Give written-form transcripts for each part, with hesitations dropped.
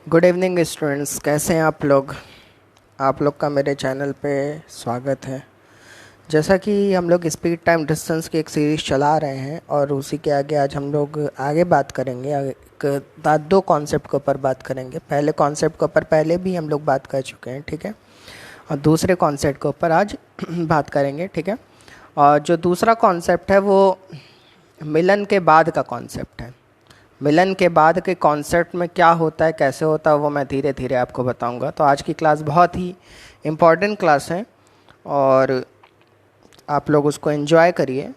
Good evening students, कैसे हैं आप लोग का मेरे चैनल पे स्वागत है। जैसा कि हम लोग स्पीड टाइम डिस्टेंस की एक सीरीज़ चला रहे हैं और उसी के आगे आज हम लोग आगे बात करेंगे। दो कॉन्सेप्ट के ऊपर बात करेंगे। पहले कॉन्सेप्ट के ऊपर पहले भी हम लोग बात कर चुके हैं, ठीक है। और दूसरे कॉन्सेप्ट के ऊपर आज बात करेंगे, ठीक है। और जो दूसरा कॉन्सेप्ट है वो मिलन के बाद का कॉन्सेप्ट है। मिलन के बाद के कॉन्सेप्ट में क्या होता है, कैसे होता है, वो मैं धीरे धीरे आपको बताऊंगा। तो आज की क्लास बहुत ही इम्पॉर्टेंट क्लास है और आप लोग उसको एंजॉय करिए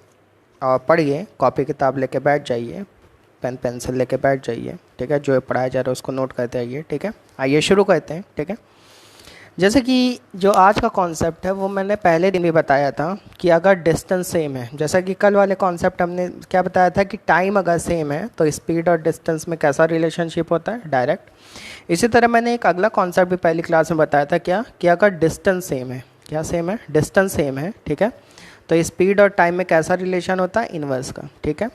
और पढ़िए। कॉपी किताब लेके बैठ जाइए, पेन पेंसिल लेके बैठ जाइए, ठीक है। जो पढ़ाया जा रहा है उसको नोट करते आइए, ठीक है। आइए शुरू करते हैं, ठीक है। जैसे कि जो आज का कॉन्सेप्ट है वो मैंने पहले दिन भी बताया था कि अगर डिस्टेंस सेम है, जैसा कि कल वाले कॉन्सेप्ट हमने क्या बताया था कि टाइम अगर सेम है तो स्पीड और डिस्टेंस में कैसा रिलेशनशिप होता है, डायरेक्ट। इसी तरह मैंने एक अगला कॉन्सेप्ट भी पहली क्लास में बताया था, क्या कि अगर डिस्टेंस सेम है, क्या सेम है, डिस्टेंस सेम है, ठीक है, तो स्पीड और टाइम में कैसा रिलेशन होता है, इनवर्स का, ठीक है।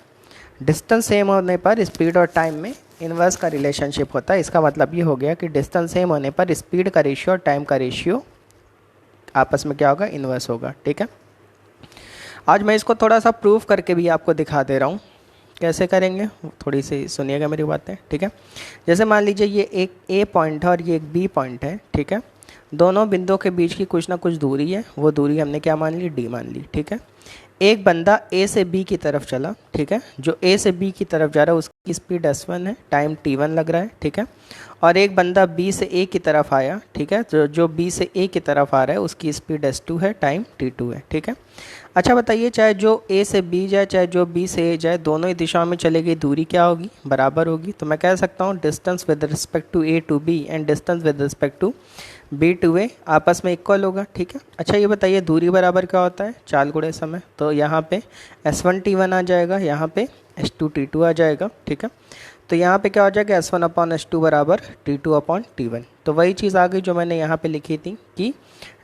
डिस्टेंस सेम होने पर स्पीड और टाइम में इनवर्स का रिलेशनशिप होता है। इसका मतलब ये हो गया कि डिस्टेंस सेम होने पर स्पीड का रेशियो और टाइम का रेशियो आपस में क्या होगा, इनवर्स होगा, ठीक है। आज मैं इसको थोड़ा सा प्रूफ करके भी आपको दिखा दे रहा हूँ। कैसे करेंगे थोड़ी सी सुनिएगा मेरी बातें, ठीक है। जैसे मान लीजिए ये एक ए पॉइंट है और ये एक बी पॉइंट है, ठीक है। दोनों बिंदुओं के बीच की कुछ ना कुछ दूरी है, वो दूरी हमने क्या मान ली, डी मान ली, ठीक है। एक बंदा ए से बी की तरफ चला, ठीक है। जो ए से बी की तरफ जा रहा है उसकी स्पीड s1 है, टाइम t1 लग रहा है, ठीक है। और एक बंदा बी से ए की तरफ आया, ठीक है। जो बी से ए की तरफ आ रहा है उसकी स्पीड s2 है, टाइम t2 है, ठीक है। अच्छा बताइए, चाहे जो ए से बी जाए चाहे जो बी से ए जाए, दोनों ही दिशाओं में चलेगी, दूरी क्या होगी, बराबर होगी। तो मैं कह सकता हूँ distance with respect to A to B and distance with respect to B to A आपस में इक्वल होगा, ठीक है। अच्छा ये बताइए दूरी बराबर क्या होता है, चाल गुणे समय। तो यहाँ पे s1 t1 आ जाएगा, यहाँ पे s2 t2 आ जाएगा, ठीक है। तो यहाँ पे क्या हो जाएगा, s1 अपॉन s2 बराबर t2 अपॉन t1। तो वही चीज़ आ गई जो मैंने यहाँ पे लिखी थी कि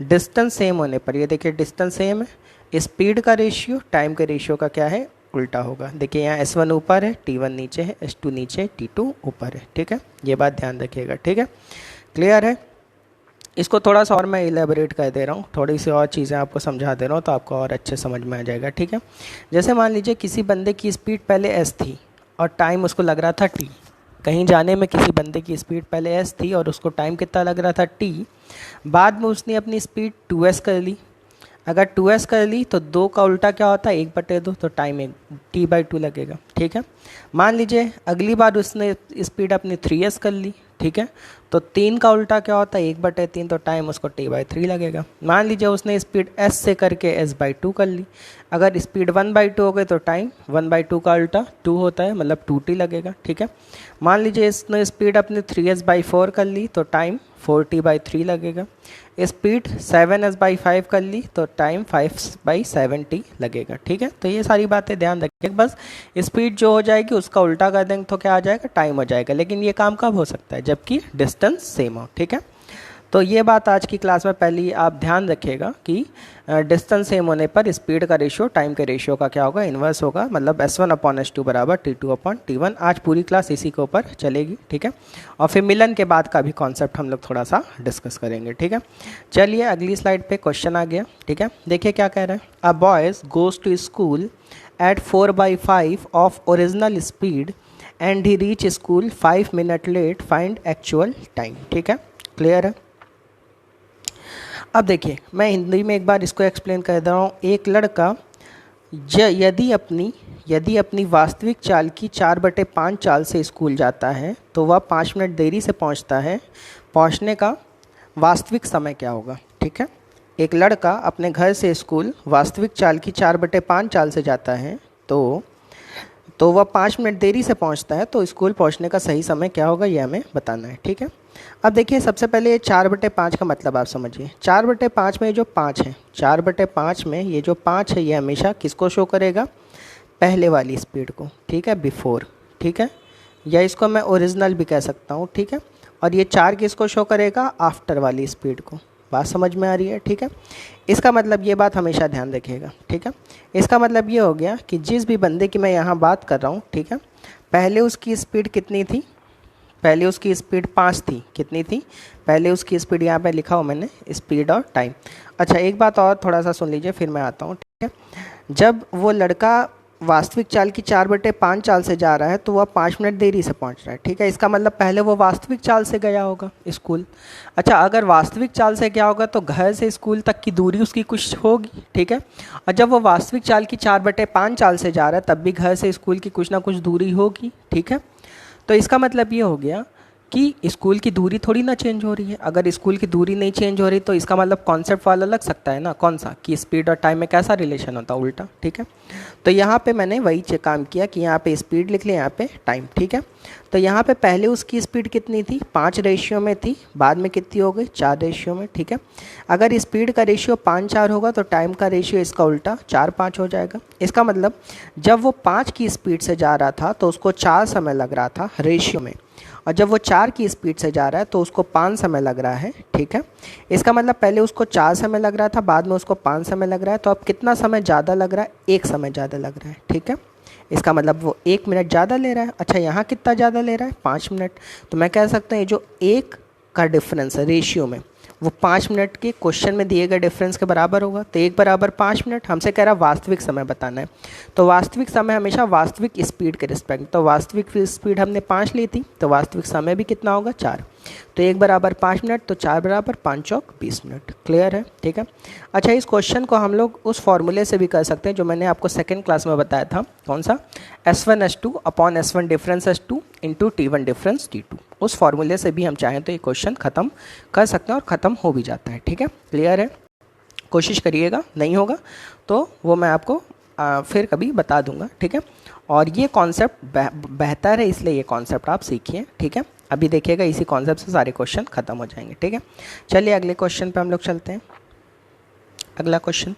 डिस्टेंस सेम होने पर, ये देखिए डिस्टेंस सेम है, स्पीड का रेशियो टाइम के रेशियो का क्या है, उल्टा होगा। देखिए यहाँ s1 ऊपर है, t1 नीचे है, s2 नीचे, t2 ऊपर है, ठीक है। ये बात ध्यान रखिएगा, ठीक है। क्लियर है। इसको थोड़ा सा और मैं इलेबोरेट कर दे रहा हूँ, थोड़ी सी और चीज़ें आपको समझा दे रहा हूँ तो आपको और अच्छे समझ में आ जाएगा, ठीक है। जैसे मान लीजिए किसी बंदे की स्पीड पहले s थी और टाइम उसको लग रहा था t। कहीं जाने में किसी बंदे की स्पीड पहले s थी और उसको टाइम कितना लग रहा था t। बाद में उसने अपनी स्पीड 2s कर ली। अगर 2s कर ली तो 2 का उल्टा क्या होता है, 1/2, तो टाइम एक t/2 लगेगा, ठीक है। मान लीजिए अगली बार उसने स्पीड अपनी 3s कर ली, ठीक है। तो 3 का उल्टा क्या होता है, 1/3, तो टाइम उसको t/3 लगेगा। मान लीजिए उसने स्पीड s से करके s/2 कर ली। अगर स्पीड 1/2 हो गई तो टाइम 1/2 का उल्टा 2 होता है, मतलब 2t लगेगा, ठीक है। मान लीजिए इसने स्पीड अपनी 3s/4 कर ली तो टाइम 4t/3 लगेगा। स्पीड 7s/5 कर ली तो टाइम 5/7t लगेगा, ठीक है। तो ये सारी बातें ध्यान रखिए, बस स्पीड जो हो जाएगी उसका उल्टा कर देंगे तो क्या आ जाएगा, टाइम हो जाएगा। लेकिन ये काम कब हो सकता है, जबकि डिस्टेंस सेम हो, ठीक है। तो ये बात आज की क्लास में पहले आप ध्यान रखिएगा कि डिस्टेंस सेम होने पर स्पीड का रेशियो टाइम के रेशियो का क्या होगा, इन्वर्स होगा। मतलब s1/s2 बराबर t2/t1। आज पूरी क्लास इसी के ऊपर चलेगी, ठीक है। और फिर मिलन के बाद का भी कॉन्सेप्ट हम लोग थोड़ा सा डिस्कस करेंगे, ठीक है। चलिए अगली स्लाइड पे क्वेश्चन आ गया, ठीक है। देखिए क्या कह रहे हैं, a boys goes to school at 4/5 of original speed and he reach school 5 minute late, find actual time, ठीक है। क्लियर है। अब देखिए मैं हिंदी में एक बार इसको एक्सप्लेन कर दे रहा हूँ। एक लड़का यदि अपनी वास्तविक चाल की 4/5 चाल से स्कूल जाता है तो वह 5 मिनट देरी से पहुँचता है। पहुँचने का वास्तविक समय क्या होगा, ठीक है। एक लड़का अपने घर से स्कूल वास्तविक चाल की 4/5 चाल से जाता है तो वह 5 मिनट देरी से पहुंचता है, तो स्कूल पहुंचने का सही समय क्या होगा ये हमें बताना है, ठीक है। अब देखिए सबसे पहले ये 4/5 का मतलब आप समझिए। 4/5 में जो 5 है, 4/5 में ये जो 5 है ये हमेशा किसको शो करेगा, पहले वाली स्पीड को, ठीक है, बिफोर, ठीक है। या इसको मैं ओरिजिनल भी कह सकता हूँ, ठीक है। और ये 4 किसको शो करेगा, आफ्टर वाली स्पीड को। बात समझ में आ रही है, ठीक है। इसका मतलब ये बात हमेशा ध्यान रखिएगा, ठीक है। इसका मतलब ये हो गया कि जिस भी बंदे की मैं यहाँ बात कर रहा हूँ, ठीक है, पहले उसकी स्पीड कितनी थी, पहले उसकी स्पीड 5 थी, कितनी थी? पहले उसकी स्पीड यहाँ पे लिखा हो मैंने, स्पीड और टाइम। अच्छा एक बात और थोड़ा सा सुन लीजिए फिर मैं आता हूँ, ठीक है। जब वो लड़का वास्तविक चाल की 4/5 चाल से जा रहा है तो वह 5 मिनट देरी से पहुंच रहा है, ठीक है। इसका मतलब पहले वो वास्तविक चाल से गया होगा स्कूल। अच्छा अगर वास्तविक चाल से गया होगा तो घर से स्कूल तक की दूरी उसकी कुछ होगी, ठीक है। और जब वो वास्तविक चाल की 4/5 चाल से जा रहा है तब भी घर से स्कूल की कुछ ना कुछ दूरी होगी, ठीक है। तो इसका मतलब ये हो गया कि स्कूल की दूरी थोड़ी ना चेंज हो रही है। अगर स्कूल की दूरी नहीं चेंज हो रही तो इसका मतलब कॉन्सेप्ट वाला लग सकता है ना, कौन सा, कि स्पीड और टाइम में कैसा रिलेशन होता है, उल्टा, ठीक है। तो यहाँ पे मैंने वही काम किया कि यहाँ पे स्पीड लिख लिया, यहाँ पे टाइम, ठीक है। तो यहाँ पे पहले उसकी स्पीड कितनी थी? 5 रेशियो में थी, बाद में कितनी हो गई? 4 रेशियो में, ठीक है। अगर स्पीड का रेशियो 5-4 होगा तो टाइम का रेशियो इसका उल्टा 4-5 हो जाएगा। इसका मतलब जब वो 5 की स्पीड से जा रहा था तो उसको 4 समय लग रहा था रेशियो में, और जब वो 4 की स्पीड से जा रहा है तो उसको 5 समय लग रहा है, ठीक है। इसका मतलब पहले उसको 4 समय लग रहा था, बाद में उसको 5 समय लग रहा है, तो अब कितना समय ज़्यादा लग रहा है? 1 समय ज़्यादा लग रहा है, ठीक है। इसका मतलब वो 1 मिनट ज़्यादा ले रहा है। अच्छा यहाँ कितना ज़्यादा ले रहा है? 5 मिनट। तो मैं कह सकता हूँ जो 1 का डिफरेंस है रेशियो में वो 5 मिनट के क्वेश्चन में दिए गए डिफरेंस के बराबर होगा। तो 1 बराबर 5 मिनट। हमसे कह रहा है वास्तविक समय बताना है, तो वास्तविक समय हमेशा वास्तविक स्पीड के रिस्पेक्ट, तो वास्तविक स्पीड हमने 5 ली थी तो वास्तविक समय भी कितना होगा? 4। तो 1 बराबर 5 मिनट, तो 4 बराबर 5 चौक 20 मिनट। क्लियर है, ठीक है। अच्छा इस क्वेश्चन को हम लोग उस फॉर्मूले से भी कर सकते हैं जो मैंने आपको सेकेंड क्लास में बताया था, कौन सा? S1 S2 upon S1 difference S2 into T1 difference T2। उस फॉर्मूले से भी हम चाहें तो ये क्वेश्चन ख़त्म कर सकते हैं और ख़त्म हो भी जाता है, ठीक है। क्लियर है, कोशिश करिएगा, नहीं होगा तो वो मैं आपको फिर कभी बता दूंगा, ठीक है। और ये कॉन्सेप्ट बेहतर है इसलिए ये कॉन्सेप्ट आप सीखिए, ठीक है। अभी देखिएगा इसी कॉन्सेप्ट से सारे क्वेश्चन खत्म हो जाएंगे, ठीक है। चलिए अगले क्वेश्चन पे हम लोग चलते हैं। अगला क्वेश्चन,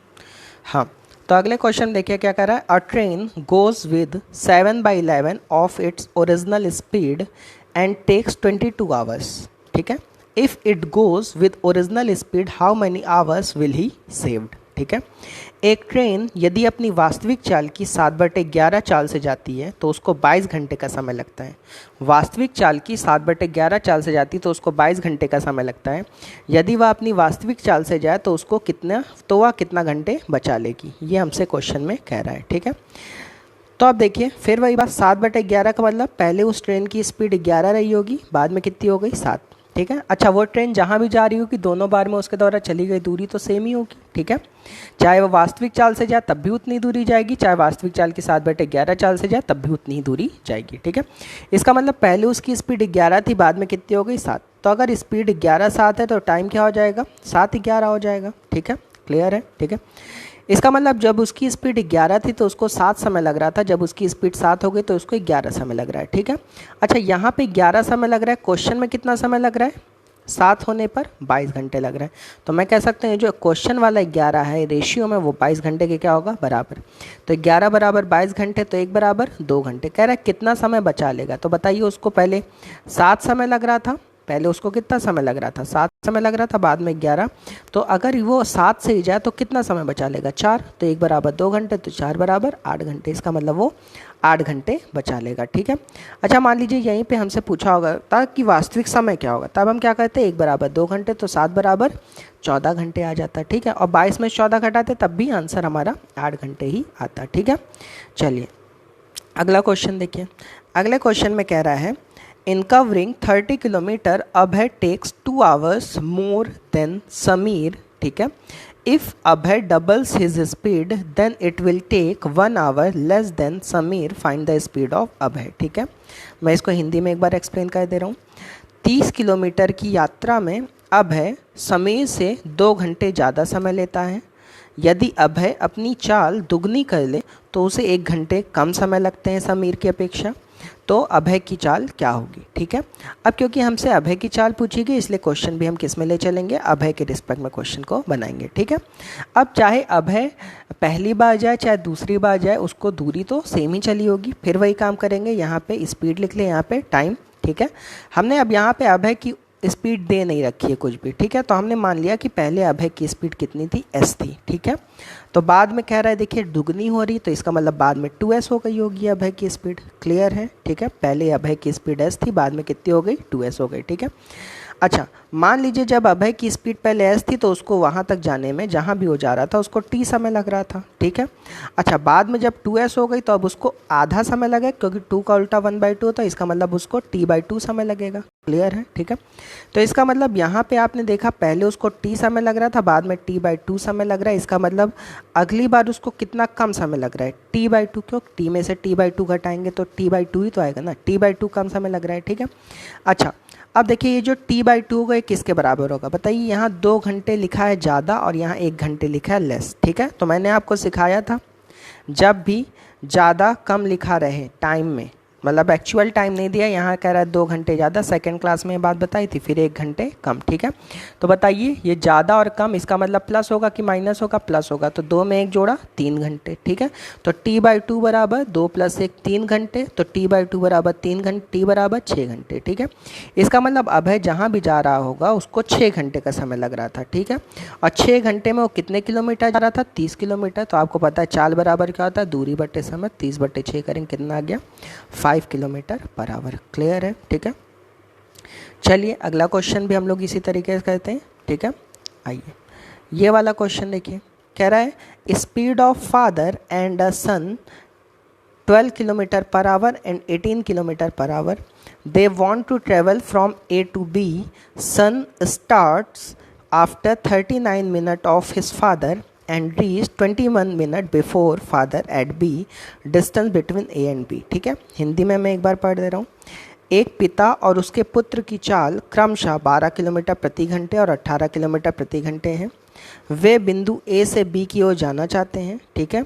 हाँ तो अगले क्वेश्चन देखिए क्या कह रहा है। A train goes with 7/11 of its original speed and takes 22 hours, ठीक है। If it goes with original speed how many hours will he saved, ठीक है। एक ट्रेन यदि अपनी वास्तविक चाल की 7/11 चाल से जाती है तो उसको 22 घंटे का समय लगता है। वास्तविक चाल की 7/11 चाल से जाती है तो उसको 22 घंटे का समय लगता है। यदि वह अपनी वास्तविक चाल से जाए तो उसको वह कितना घंटे बचा लेगी, ये हमसे क्वेश्चन में कह रहा है, ठीक है। तो आप देखिए फिर वही बात, 7/11 का मतलब पहले उस ट्रेन की स्पीड 11 रही होगी, बाद में कितनी हो गई? 7, ठीक है। अच्छा वो ट्रेन जहाँ भी जा रही होगी दोनों बार में उसके द्वारा चली गई दूरी तो सेम ही होगी, ठीक है। चाहे वो वास्तविक चाल से जाए तब भी उतनी दूरी जाएगी, चाहे वास्तविक चाल की 7/11 चाल से जाए तब भी उतनी ही दूरी जाएगी, ठीक है। इसका मतलब पहले उसकी स्पीड 11 थी, बाद में कितनी हो गई? 7। तो अगर स्पीड 11-7 है तो टाइम क्या हो जाएगा? 7-11 हो जाएगा, ठीक है। क्लियर है, ठीक है। इसका मतलब जब उसकी स्पीड 11 थी तो उसको 7 समय लग रहा था, जब उसकी स्पीड 7 हो गई तो उसको 11 समय लग रहा है, ठीक है। अच्छा यहाँ पे 11 समय लग रहा है, क्वेश्चन में कितना समय लग रहा है? 7 होने पर 22 घंटे लग रहा है। तो मैं कह सकते हैं जो क्वेश्चन वाला 11 है रेशियो में वो 22 घंटे के क्या होगा? बराबर। तो 11 बराबर 22 घंटे, तो 1 बराबर 2 घंटे। कह रहा है कितना समय बचा लेगा, तो बताइए उसको पहले 7 समय लग रहा था, पहले उसको कितना समय लग रहा था? 7 समय लग रहा था, बाद में 11। तो अगर वो 7 से ही जाए तो कितना समय बचा लेगा? 4। तो 1 बराबर 2 घंटे, तो 4 बराबर 8 घंटे। इसका मतलब वो 8 घंटे बचा लेगा, ठीक है। अच्छा मान लीजिए यहीं पे हमसे पूछा होगा था कि वास्तविक समय क्या होगा, तब हम क्या करते हैं? 1 बराबर 2 घंटे, तो 7 बराबर 14 घंटे आ जाता है, ठीक है। और 22 में 14 घटाते तब भी आंसर हमारा 8 घंटे ही आता, ठीक है। चलिए अगला क्वेश्चन देखिए। अगले क्वेश्चन में कह रहा है in covering 30 kilometre Abhay takes 2 hours more than Sameer, ठीक है। If Abhay doubles his speed then it will take 1 hour less than Sameer, find the speed of Abhay, ठीक है। मैं इसको हिंदी में एक बार एक्सप्लेन कर दे रहा हूँ। 30 किलोमीटर की यात्रा में अभय समीर से 2 घंटे ज़्यादा समय लेता है। यदि अभय अपनी चाल दुगनी कर ले तो उसे 1 घंटे कम समय लगते हैं समीर की अपेक्षा। तो अभय की चाल क्या होगी, ठीक है। अब क्योंकि हमसे अभय की चाल पूछी गई इसलिए क्वेश्चन भी हम किस में ले चलेंगे? अभय के रिस्पेक्ट में क्वेश्चन को बनाएंगे, ठीक है। अब चाहे अभय पहली बार जाए चाहे दूसरी बार जाए उसको दूरी तो सेम ही चली होगी, फिर वही काम करेंगे। यहाँ पे स्पीड लिख ले, यहाँ पे टाइम, ठीक है। हमने अब यहाँ पे अभय की स्पीड दे नहीं रखी है कुछ भी, ठीक है। तो हमने मान लिया कि पहले अभय की स्पीड कितनी थी, s थी, ठीक है। तो बाद में कह रहा है देखिए दुगनी हो रही, तो इसका मतलब बाद में 2s हो गई होगी अभय की स्पीड, क्लियर है, ठीक है। पहले अभय की स्पीड s थी, बाद में कितनी हो गई, 2s हो गई, ठीक है। अच्छा मान लीजिए जब अभय की स्पीड पहले s थी तो उसको वहाँ तक जाने में, जहाँ भी वो जा रहा था उसको t समय लग रहा था, ठीक है। अच्छा बाद में जब 2s हो गई तो अब उसको आधा समय लगेगा, क्योंकि 2 का उल्टा 1/2 होता है, इसका मतलब उसको t/2 समय लगेगा, क्लियर है, ठीक है। तो इसका मतलब यहाँ पे आपने देखा पहले उसको t समय लग रहा था, बाद में t/2 समय लग रहा है, इसका मतलब अगली बार उसको कितना कम समय लग रहा है, t/2, क्यों t में से t/2 घटाएंगे तो t/2 ही तो आएगा ना, t/2 कम समय लग रहा है, ठीक है। अच्छा अब देखिए ये जो t/2 होगा ये किसके बराबर होगा बताइए, यहाँ 2 घंटे लिखा है ज़्यादा और यहाँ 1 घंटे लिखा है लेस, ठीक है। तो मैंने आपको सिखाया था जब भी ज़्यादा कम लिखा रहे टाइम में, मतलब एक्चुअल टाइम नहीं दिया, यहाँ कह रहा है 2 घंटे ज़्यादा, सेकंड क्लास में ये बात बताई थी, फिर 1 घंटे कम, ठीक है। तो बताइए ये ज़्यादा और कम इसका मतलब प्लस होगा कि माइनस होगा, प्लस होगा, तो 2 में 1 जोड़ा 3 घंटे, ठीक है। तो t/2 बराबर 2 + 1 3 घंटे, तो t/2 बराबर 3 घंटे, t बराबर 6 घंटे, ठीक है। इसका मतलब अभय जहाँ भी जा रहा होगा उसको 6 घंटे का समय लग रहा था, ठीक है। और 6 घंटे में वो कितने किलोमीटर जा रहा था, 30 किलोमीटर। तो आपको पता है चाल बराबर क्या होता है, दूरी बटे समय, 30/6 करेंगे कितना आ गया, 5 किलोमीटर पर आवर, क्लियर है, ठीक है। चलिए अगला क्वेश्चन भी हम लोग इसी तरीके से करते हैं, ठीक है। आइए ये वाला क्वेश्चन देखिए, कह रहा है speed of father and a son 12 kilometre per hour and 18 kilometre per hour, they want to travel from A to B, son starts after 39 minute of his father and reach 21 minute before father at B, distance between A and B, ठीक है। हिंदी में मैं एक बार पढ़ दे रहा हूँ। एक पिता और उसके पुत्र की चाल क्रमशः 12 किलोमीटर प्रति घंटे और 18 किलोमीटर प्रति घंटे हैं। वे बिंदु ए से बी की ओर जाना चाहते हैं, ठीक है।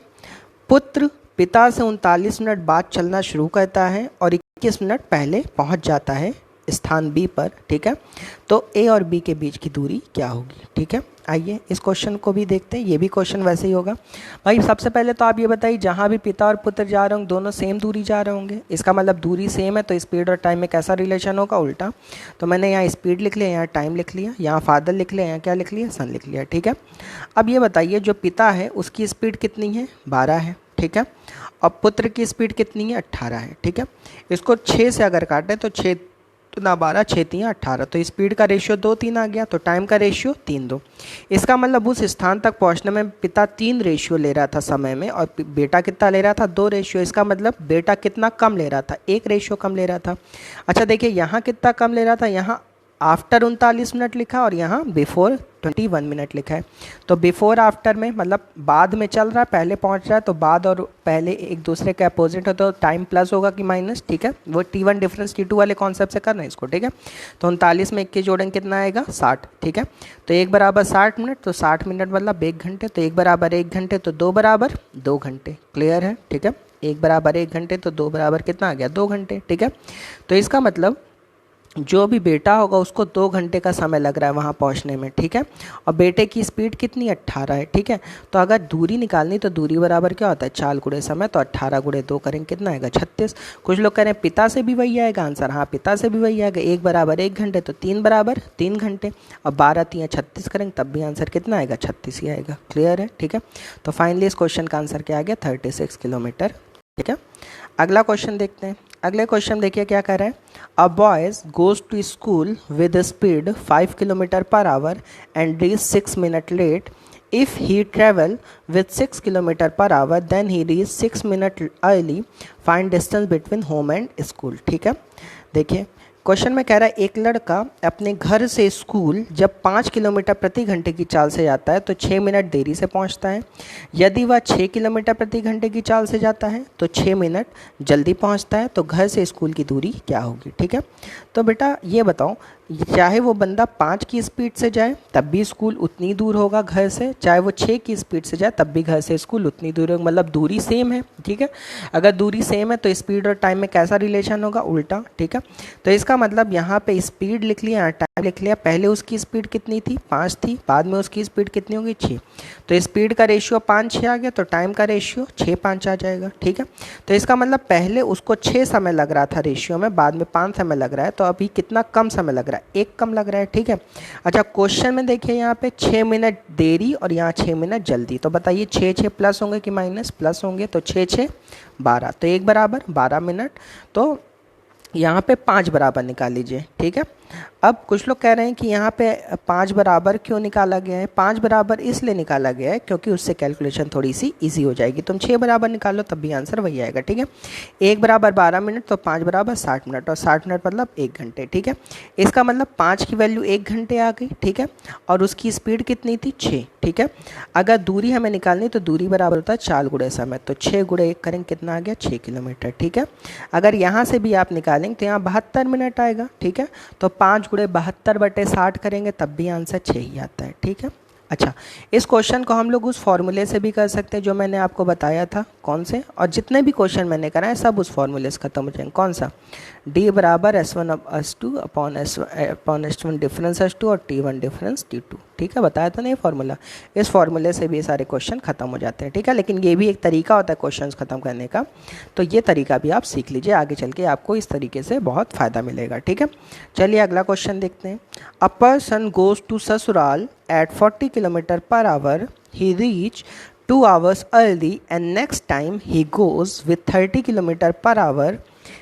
पुत्र पिता से 39 मिनट बाद चलना शुरू करता है और 21 मिनट पहले पहुंच जाता है स्थान बी पर, ठीक है। तो ए और बी के बीच की दूरी क्या होगी, ठीक है। आइए इस क्वेश्चन को भी देखते हैं, ये भी क्वेश्चन वैसे ही होगा। भाई सबसे पहले तो आप ये बताइए जहाँ भी पिता और पुत्र जा रहे होंगे दोनों सेम दूरी जा रहे होंगे, इसका मतलब दूरी सेम है, तो स्पीड और टाइम में कैसा रिलेशन होगा, उल्टा। तो मैंने यहाँ स्पीड लिख लिया, यहाँ टाइम लिख लिया, यहाँ फादर लिख लिया, यहाँ क्या लिख लिया, सन लिख लिया, ठीक है। अब ये बताइए जो पिता है उसकी स्पीड कितनी है, 12 है, ठीक है। और पुत्र की स्पीड कितनी है, 18 है, ठीक है। इसको 6 से अगर काटें तो 6 ना 12, 6 3 18, तो स्पीड का रेशियो 2 3 आ गया, तो टाइम का रेशियो 3 2। इसका मतलब उस स्थान तक पहुंचने में पिता 3 रेशियो ले रहा था समय में और बेटा कितना ले रहा था, 2 रेशियो। इसका मतलब बेटा कितना कम ले रहा था, 1 रेशियो कम ले रहा था। अच्छा देखिए यहाँ कितना कम ले रहा था, यहाँ आफ्टर 39 मिनट लिखा और यहाँ बिफोर 21 मिनट लिखा है। तो बिफोर आफ्टर में मतलब बाद में चल रहा है, पहले पहुंच रहा है, तो बाद और पहले एक दूसरे के अपोजिट है, तो टाइम प्लस होगा कि माइनस, ठीक है। वो t1 डिफरेंस t2 वाले कॉन्सेप्ट से करना है इसको, ठीक है। तो 39 में 21 जोड़ेंगे कितना आएगा, 60, ठीक है। तो 1 बराबर 60 मिनट, तो 60 मिनट मतलब 1 घंटे, तो 1 बराबर 1 घंटे, तो 2 बराबर 2 घंटे, क्लियर है, ठीक है। 1 बराबर 1 घंटे, तो 2 बराबर कितना आ गया, 2 घंटे, ठीक है। तो इसका मतलब जो भी बेटा होगा उसको 2 घंटे का समय लग रहा है वहाँ पहुँचने में, ठीक है। और बेटे की स्पीड कितनी, 18 है, ठीक है। तो अगर दूरी निकालनी तो दूरी बराबर क्या होता है, चाल गुणे समय, तो 18 गुणे 2 करेंगे कितना आएगा, 36। कुछ लोग कह रहे हैं पिता से भी वही आएगा आंसर, हाँ पिता से भी वही आएगा, 1 बराबर 1 घंटे, तो 3 बराबर 3 घंटे, और 12 3 36 करेंगे तब भी आंसर कितना आएगा, 36 ही आएगा, क्लियर है, ठीक है। तो फाइनली इस क्वेश्चन का आंसर क्या आ गया, 36 किलोमीटर, ठीक है। अगला क्वेश्चन देखते हैं। अगले क्वेश्चन देखिए क्या कह रहा है, a boys goes to school with speed 5 kilometre per hour and reach 6 minute late, if he travel with 6 kilometre per hour then he reach 6 minute early, find distance between home and school, ठीक है। देखिए question में कह रहा है एक लड़का अपने घर से स्कूल जब 5 किलोमीटर प्रति घंटे की चाल से जाता है तो 6 मिनट देरी से पहुंचता है। यदि वह 6 किलोमीटर प्रति घंटे की चाल से जाता है तो 6 मिनट जल्दी पहुंचता है। तो घर से स्कूल की दूरी क्या होगी, ठीक है। तो बेटा ये बताओ, चाहे वो बंदा 5 की स्पीड से जाए तब भी स्कूल उतनी दूर होगा घर से, चाहे वो 6 की स्पीड से जाए तब भी घर से स्कूल उतनी दूर होगा, मतलब दूरी सेम है, ठीक है। अगर दूरी सेम है तो स्पीड और टाइम में कैसा रिलेशन होगा, उल्टा, ठीक है। तो इसका मतलब यहाँ पे स्पीड लिख लिया, यहाँ टाइम लिख लिया। पहले उसकी स्पीड कितनी थी, 5 थी, बाद में उसकी स्पीड कितनी होगी, 6। तो स्पीड का रेशियो 5-6 आ गया, तो टाइम का रेशियो 6-5 आ जाएगा। ठीक है, तो इसका मतलब पहले उसको 6 समय लग रहा था रेशियो में, बाद में 5 समय लग रहा है, तो अभी कितना कम समय लग रहा है, 1 कम लग रहा है। ठीक है, अच्छा क्वेश्चन में देखिए यहाँ पे 6 मिनट देरी और यहाँ 6 मिनट जल्दी, तो बताइए 6 प्लस होंगे कि माइनस, प्लस होंगे, तो 6 12, तो 1 बराबर 12 मिनट। तो यहाँ पे 5 बराबर निकाल लीजिए। ठीक है, अब कुछ लोग कह रहे हैं कि यहाँ पे 5 बराबर क्यों निकाला गया है। 5 बराबर इसलिए निकाला गया है क्योंकि उससे कैलकुलेशन थोड़ी सी इजी हो जाएगी। तुम 6 बराबर निकालो तब भी आंसर वही आएगा। ठीक है, 1 बराबर 12 मिनट, तो 5 बराबर 60 मिनट, और 60 मिनट मतलब 1 घंटे। ठीक है, इसका मतलब 5 की वैल्यू 1 घंटे आ गई। ठीक है, और उसकी स्पीड कितनी थी, 6। ठीक है, अगर दूरी हमें निकालनी तो दूरी बराबर होता है 4 गुणे समय, तो 6 गुणे 1 करेंगे कितना आ गया, 6 किलोमीटर। ठीक है, अगर यहाँ से भी आप निकालेंगे तो यहाँ 72 मिनट आएगा। ठीक है, तो 5 गुणे 72/60 करेंगे तब भी आंसर 6 ही आता है। ठीक है, अच्छा इस क्वेश्चन को हम लोग उस फॉर्मूले से भी कर सकते हैं जो मैंने आपको बताया था, कौन से, और जितने भी क्वेश्चन मैंने कराए सब उस फॉर्मूले से खत्म हो जाएंगे। कौन सा, D बराबर S1/S2 upon S1 difference S2 और T1 डिफरेंस T2। ठीक है, बताया था ना ये फार्मूला, इस फार्मूले से भी सारे क्वेश्चन खत्म हो जाते हैं। ठीक है, लेकिन ये भी एक तरीका होता है क्वेश्चंस खत्म करने का, तो ये तरीका भी आप सीख लीजिए, आगे चल के आपको इस तरीके से बहुत फ़ायदा मिलेगा। ठीक है, चलिए अगला क्वेश्चन देखते हैं। अ पर्सन गोज टू ससुराल at 40 km/h. He reach 2 hours early, and next time he goes with 30 km/h.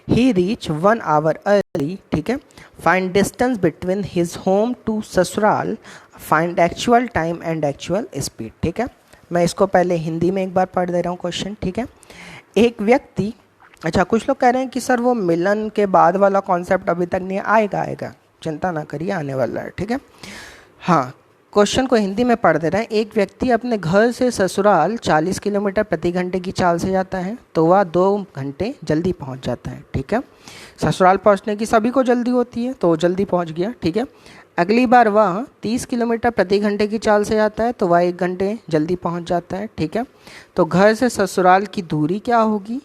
He reach 1 hour early. ठीक है, find distance between his home to ससुराल, find actual time and actual speed। ठीक है, मैं इसको पहले हिंदी में एक बार पढ़ दे रहा हूँ क्वेश्चन। ठीक है, एक व्यक्ति, अच्छा कुछ लोग कह रहे हैं कि सर वो मिलन के बाद वाला कॉन्सेप्ट अभी तक नहीं आएगा, चिंता ना करिए, आने वाला है। ठीक है, हाँ क्वेश्चन को हिंदी में पढ़ दे रहे हैं। एक व्यक्ति अपने घर से ससुराल 40 किलोमीटर प्रति घंटे की चाल से जाता है, तो वह 2 घंटे जल्दी पहुंच जाता है। ठीक है, ससुराल पहुंचने की सभी को जल्दी होती है, तो जल्दी पहुंच गया। ठीक है, अगली बार वह 30 किलोमीटर प्रति घंटे की चाल से जाता है, तो वह 1 घंटे जल्दी पहुंच जाता है। ठीक है, तो घर से ससुराल की दूरी क्या होगी,